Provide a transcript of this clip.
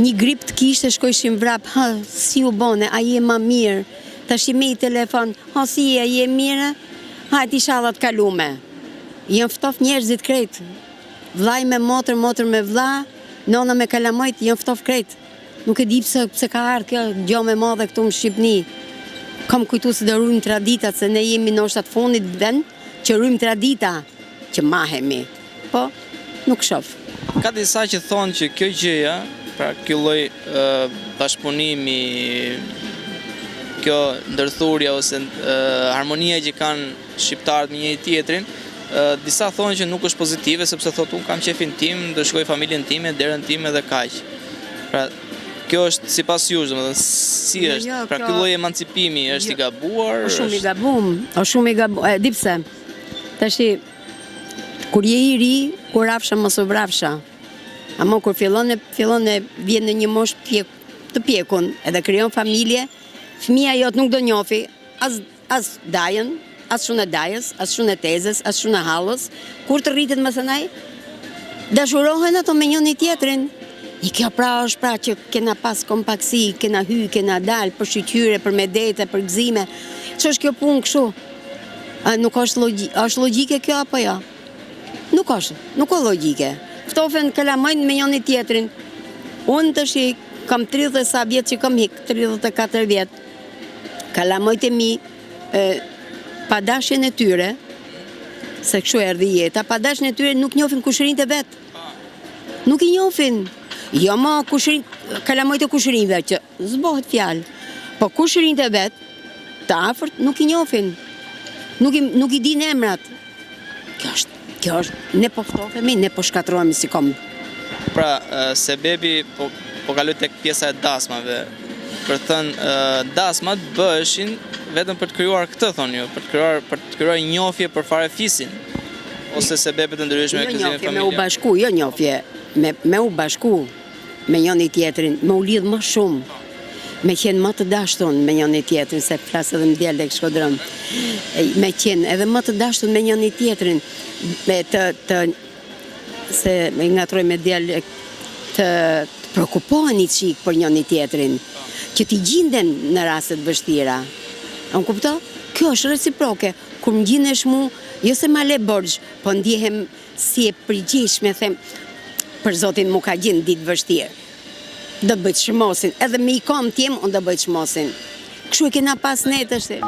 një grip të kishte, shkojshim vrap, si u bone, a je ma mirë, tash i me i telefon, si je mirë, hajt inshallah të kalume. Jënë ftof njerëzit krejt, vlaj me motër, motër me vlla, nona me kalamojt, jënë ftof krejt. Nuk e di pse ka ardhur kjo gjë me madhe këtu në Shqipni. Kam kujtu se do rujmë traditat, se ne jemi në shtat fundit vend që rujmë tradita, që mahemi. Po, nuk shoh. Ka disa që thonë që kjo gjëja, pra kjo lloj bashkëpunimi, kjo ndërthurja ose harmonia që kanë shqiptarët me njëri tjetrin, disa thonë që nuk është pozitive, sepse thotë unë kam qefin tim, do shkoj familjen time, derën time dhe kaq. Pra, kjo është sipas jush, domethënë si është? Pra ky lloj emancipimi është i gabuar? Është shumë i gabuar, di pse. Tash kur je i ri, kur rafsha mos u vrafsha. Ama kur fillon e vjen në një moshë të pjekun, edhe krijon familje, fëmia jot nuk do njofi as dajën, as shumë e dajës, as shumë e tezës, as shumë e hallës. Kur të rritet më së nai, dashurohen ato me njëri tjetrin. Kjo pra është pra që kena pas kompaksi, kena hy, kena dal për shqyqyre, për medete, për gëzime. Që është kjo punë kështu? Nuk është logjike kjo apo jo? Nuk është, nuk o logjike. Ftofen kalamojnë me njëri tjetrin. Unë tash kam 30 sa vjet që kam hik, 34 vjet. Kalamojt e mi, pa dashjen e tyre, se kështu erdhi jeta, pa dashjen e tyre nuk njohin kushërinë e vet. Nuk i njohin. Jo ma kalamojt e kushërinëve, që zbohet fjalë. Po kushërinë e vet, të afërt nuk i njohin. Nuk i din emrat. Kjo është, ne po ftofemi, ne po shkatrohemi si kom. Pra, sebebi po kaloj tek pjesa e dasmave. Për thënë, dasmat bëheshin vetëm për të krijuar këtë, thonë ju, për të krijuar njohje për fare fisin. Ose sebebe të ndryshme e krijimin e familjes. Me u bashku, jo njohje, me u bashku me njëri tjetrin, me u lidh më shumë. Me qenë më të dashtun me njëri tjetrin, se flasë edhe më djallë e Shkodrën, me qenë edhe më të dashtun me njëri tjetrin, se me ngatroj me djallë të prekupoheni qik për njëri tjetrin, që t'i gjinden në rastet vështira. Unë kupto? Kjo është reciproke. Kur më gjindesh mu, jo se ma le borgj, po ndjehem si e përgjithshme, them, për zotin mu ka gjindë ditë vështirë. Do bëjt shmosin, edhe me i kom tim, unë do bëjt shmosin. Kështu e kena pas ne të shte.